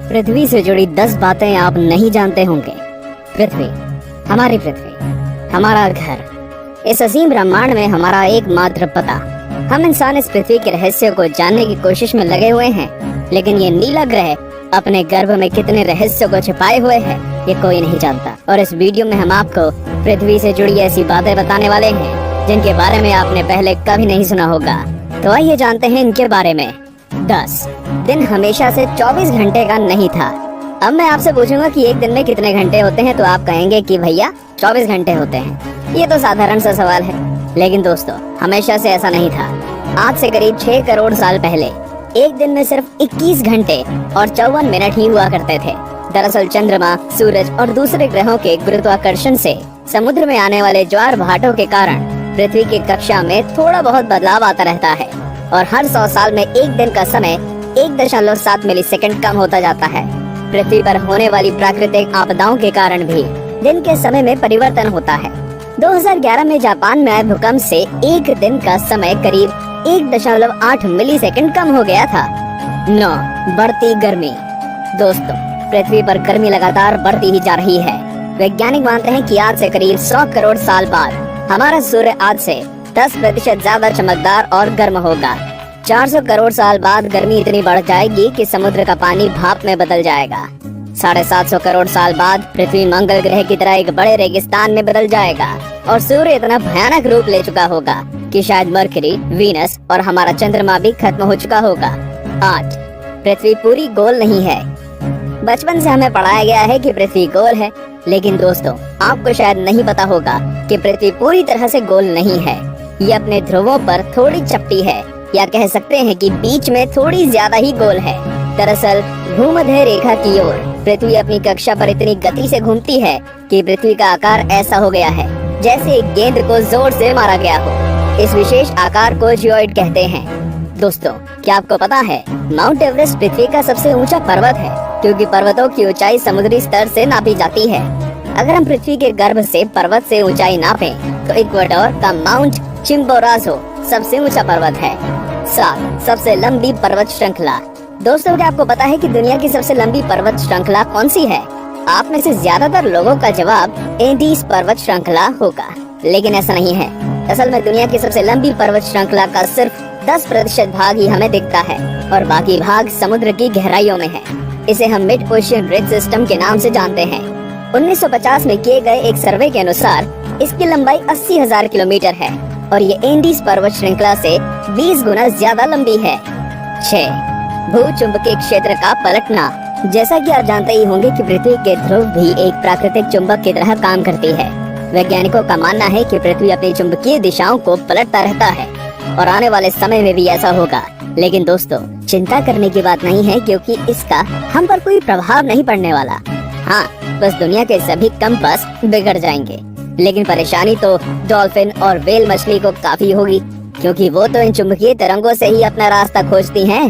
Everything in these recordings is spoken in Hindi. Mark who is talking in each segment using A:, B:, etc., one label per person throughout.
A: पृथ्वी से जुड़ी 10 बातें आप नहीं जानते होंगे। पृथ्वी, हमारी पृथ्वी, हमारा घर, इस असीम ब्रह्मांड में हमारा एकमात्र पता। हम इंसान इस पृथ्वी के रहस्य को जानने की कोशिश में लगे हुए हैं, लेकिन ये नीला ग्रह अपने गर्भ में कितने रहस्यों को छिपाए हुए है ये कोई नहीं जानता। और इस वीडियो में हम आपको पृथ्वी से जुड़ी ऐसी बातें बताने वाले हैं जिनके बारे में आपने पहले कभी नहीं सुना होगा। तो आइए जानते हैं इनके बारे में। 10 दिन हमेशा से 24 घंटे का नहीं था। अब मैं आपसे पूछूंगा कि एक दिन में कितने घंटे होते हैं, तो आप कहेंगे कि भैया 24 घंटे होते हैं। ये तो साधारण सा सवाल है, लेकिन दोस्तों हमेशा से ऐसा नहीं था। आज से करीब 6 करोड़ साल पहले एक दिन में सिर्फ 21 घंटे और 54 मिनट ही हुआ करते थे। दरअसल चंद्रमा, सूरज और दूसरे ग्रहों के गुरुत्वाकर्षण से समुद्र में आने वाले ज्वार भाटों के कारण पृथ्वी की कक्षा में थोड़ा बहुत बदलाव आता रहता है और हर 100 साल में एक दिन का समय 1.7 मिलीसेकंड कम होता जाता है। पृथ्वी पर होने वाली प्राकृतिक आपदाओं के कारण भी दिन के समय में परिवर्तन होता है। 2011 में जापान में आए भूकंप से एक दिन का समय करीब 1.8 मिलीसेकंड कम हो गया था। 9 बढ़ती गर्मी। दोस्तों पृथ्वी पर गर्मी लगातार बढ़ती ही जा रही है। वैज्ञानिक मानते हैं कि आज से करीब 100 करोड़ साल बाद हमारा सूर्य आज से 10% ज्यादा चमकदार और गर्म होगा। 400 करोड़ साल बाद गर्मी इतनी बढ़ जाएगी कि समुद्र का पानी भाप में बदल जाएगा। 750 करोड़ साल बाद पृथ्वी मंगल ग्रह की तरह एक बड़े रेगिस्तान में बदल जाएगा और सूर्य इतना भयानक रूप ले चुका होगा कि शायद मरकरी, वीनस और हमारा चंद्रमा भी खत्म हो चुका होगा। 8 पृथ्वी पूरी गोल नहीं है। बचपन से हमें पढ़ाया गया है कि पृथ्वी गोल है, लेकिन दोस्तों आपको शायद नहीं पता होगा कि पृथ्वी पूरी तरह से गोल नहीं है। ये अपने ध्रुवों पर थोड़ी चपटी है, या कह सकते हैं कि बीच में थोड़ी ज्यादा ही गोल है। दरअसल भूमध्य रेखा की ओर पृथ्वी अपनी कक्षा पर इतनी गति से घूमती है कि पृथ्वी का आकार ऐसा हो गया है जैसे एक गेंद को जोर से मारा गया हो। इस विशेष आकार को जियोइड कहते हैं। दोस्तों क्या आपको पता है माउंट एवरेस्ट पृथ्वी का सबसे ऊंचा पर्वत है, क्योंकि पर्वतों की ऊंचाई समुद्री स्तर से नापी जाती है। अगर हम पृथ्वी के गर्भ से पर्वत से ऊंचाई नापें तो इक्वेडोर का माउंट चिम्बोराजो सबसे ऊंचा पर्वत है। 7 सबसे लंबी पर्वत श्रृंखला। दोस्तों क्या आपको पता है कि दुनिया की सबसे लंबी पर्वत श्रृंखला कौन सी है? आप में से ज्यादातर लोगों का जवाब एंडीज पर्वत श्रृंखला होगा, लेकिन ऐसा नहीं है। असल में दुनिया की सबसे लंबी पर्वत श्रृंखला का सिर्फ 10% भाग ही हमें दिखता है और बाकी भाग समुद्र की गहराइयों में है। इसे हम मिड ओशियन रिज सिस्टम के नाम से जानते हैं। 1950 में किए गए एक सर्वे के अनुसार इसकी लंबाई 80,000 किलोमीटर है और ये एंडीज पर्वत श्रृंखला से 20 गुना ज्यादा लंबी है। 6 भूचुंबकीय क्षेत्र का पलटना। जैसा कि आप जानते ही होंगे कि पृथ्वी के ध्रुव भी एक प्राकृतिक चुंबक की तरह काम करती है। वैज्ञानिकों का मानना है कि पृथ्वी अपनी चुंबकीय दिशाओं को पलटता रहता है और आने वाले समय में भी ऐसा होगा। लेकिन दोस्तों चिंता करने की बात नहीं है, क्योंकि इसका हम पर कोई प्रभाव नहीं पड़ने वाला। हाँ, बस दुनिया के सभी कंपास बिगड़ जाएंगे, लेकिन परेशानी तो डॉल्फिन और व्हेल मछली को काफी होगी, क्योंकि वो तो इन चुंबकीय तरंगों से ही अपना रास्ता खोजती हैं।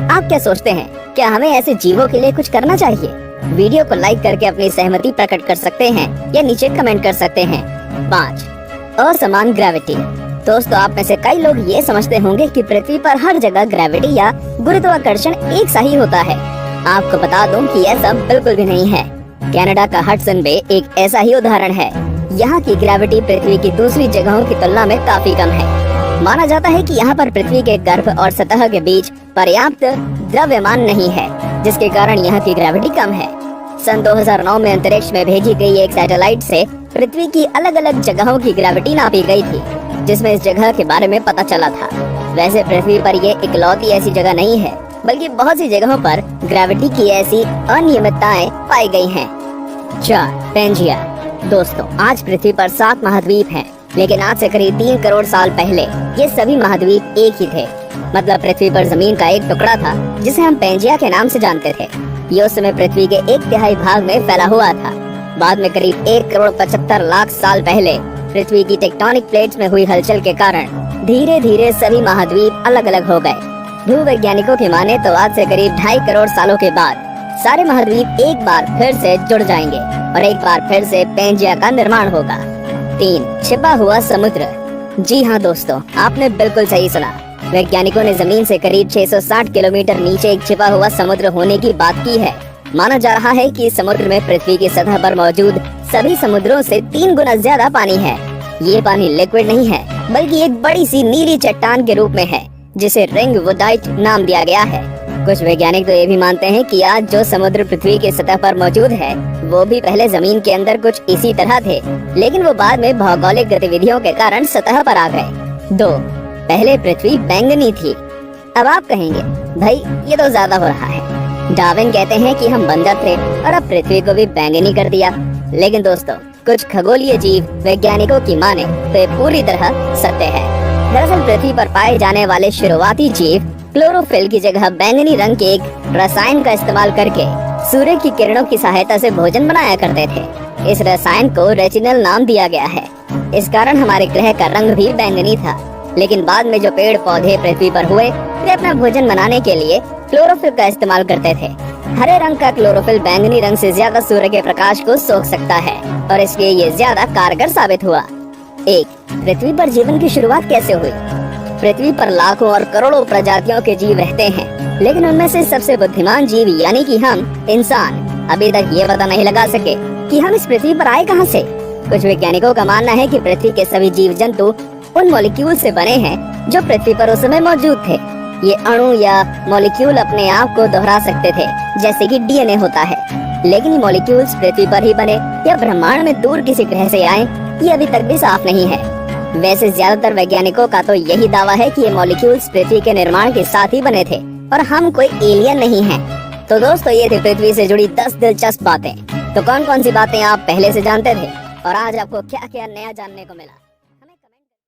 A: आप क्या सोचते हैं, क्या हमें ऐसे जीवों के लिए कुछ करना चाहिए? वीडियो को लाइक करके अपनी सहमति प्रकट कर सकते हैं या नीचे कमेंट कर सकते हैं। 5 असमान ग्रेविटी। दोस्तों आप में से कई लोग ये समझते होंगे कि पृथ्वी पर हर जगह ग्रेविटी या गुरुत्वाकर्षण एक सा ही होता है। आपको बता दूं कि ऐसा बिल्कुल भी नहीं है। कनाडा का हडसन बे एक ऐसा ही उदाहरण है। यहाँ की ग्रेविटी पृथ्वी की दूसरी जगहों की तुलना में काफी कम है। माना जाता है कि यहाँ पर पृथ्वी के गर्भ और सतह के बीच पर्याप्त द्रव्यमान नहीं है, जिसके कारण यहाँ की ग्रेविटी कम है। सन 2009 में अंतरिक्ष में भेजी गई एक सैटेलाइट से पृथ्वी की अलग अलग जगहों की ग्रेविटी नापी गई थी, जिसमें इस जगह के बारे में पता चला था। वैसे पृथ्वी पर ये इकलौती ऐसी जगह नहीं है, बल्कि बहुत सी जगहों पर ग्रेविटी की ऐसी अनियमितताएं पाई गई हैं। 4 पेंजिया। दोस्तों आज पृथ्वी पर 7 महाद्वीप हैं, लेकिन आज से करीब 3 करोड़ साल पहले ये सभी महाद्वीप एक ही थे। मतलब पृथ्वी पर जमीन का एक टुकड़ा था जिसे हम पेंजिया के नाम से जानते थे। ये उस समय पृथ्वी के 1/3 भाग में फैला हुआ था। बाद में करीब 1 करोड़ 75 लाख साल पहले पृथ्वी की टेक्टोनिक प्लेट्स में हुई हलचल के कारण धीरे धीरे सभी महाद्वीप अलग अलग हो गए। भूवैज्ञानिकों की माने तो आज से करीब 2.5 करोड़ सालों के बाद सारे महाद्वीप एक बार फिर से जुड़ जाएंगे और एक बार फिर से पेंजिया का निर्माण होगा। 3 छिपा हुआ समुद्र। जी हाँ दोस्तों, आपने बिल्कुल सही सुना। वैज्ञानिकों ने जमीन से करीब 660 किलोमीटर नीचे एक छिपा हुआ समुद्र होने की बात की है। माना जा रहा है कि इस समुद्र में पृथ्वी की सतह पर मौजूद सभी समुद्रों से 3 गुना ज्यादा पानी है। ये पानी लिक्विड नहीं है, बल्कि एक बड़ी सी नीली चट्टान के रूप में है, जिसे रिंग वुडाइट नाम दिया गया है। कुछ वैज्ञानिक तो ये भी मानते हैं कि आज जो समुद्र पृथ्वी की सतह पर मौजूद है, वो भी पहले जमीन के अंदर कुछ इसी तरह थे, लेकिन वो बाद में भौगोलिक गतिविधियों के कारण सतह पर आ गए। 2. पहले पृथ्वी बैंगनी थी। अब आप कहेंगे, भाई ये तो ज्यादा हो रहा है। डार्विन कहते हैं कि हम बंजर थे और अब पृथ्वी को भी बैंगनी कर दिया। लेकिन दोस्तों, कुछ खगोलीय जीव वैज्ञानिकों की माने तो ये पूरी तरह सत्य है। दरअसल पृथ्वी पर पाए जाने वाले शुरुआती जीव क्लोरोफिल की जगह बैंगनी रंग के एक रसायन का इस्तेमाल करके सूर्य की किरणों की सहायता से भोजन बनाया करते थे। इस रसायन को रेटिनल नाम दिया गया है। इस कारण हमारे ग्रह का रंग भी बैंगनी था। लेकिन बाद में जो पेड़ पौधे पृथ्वी पर हुए, वे अपना भोजन बनाने के लिए क्लोरोफिल का इस्तेमाल करते थे। हरे रंग का क्लोरोफिल बैंगनी रंग से ज्यादा सूर्य के प्रकाश को सोख सकता है और इसलिए ये ज्यादा कारगर साबित हुआ। 1. पृथ्वी पर जीवन की शुरुआत कैसे हुई? पृथ्वी पर लाखों और करोड़ों प्रजातियों के जीव रहते हैं, लेकिन उनमें से सबसे बुद्धिमान जीव यानी कि हम इंसान अभी तक ये पता नहीं लगा सके कि हम इस पृथ्वी पर आए कहां से। कुछ वैज्ञानिकों का मानना है कि पृथ्वी के सभी जीव जंतु उन मॉलिक्यूल से बने हैं जो पृथ्वी पर उस समय मौजूद थे। ये अणु या मॉलिक्यूल अपने आप को दोहरा सकते थे, जैसे कि डीएनए होता है। लेकिन ये मॉलिक्यूल्स पृथ्वी पर ही बने या ब्रह्मांड में दूर किसी ग्रह से आए, ये अभी तक भी साफ नहीं है। वैसे ज्यादातर वैज्ञानिकों का तो यही दावा है कि ये मॉलिक्यूल्स पृथ्वी के निर्माण के साथ ही बने थे और हम कोई एलियन नहीं हैं। तो दोस्तों, ये थी पृथ्वी से जुड़ी 10 दिलचस्प बातें। तो कौन कौन सी बातें आप पहले से जानते थे और आज आपको क्या क्या नया जानने को मिला?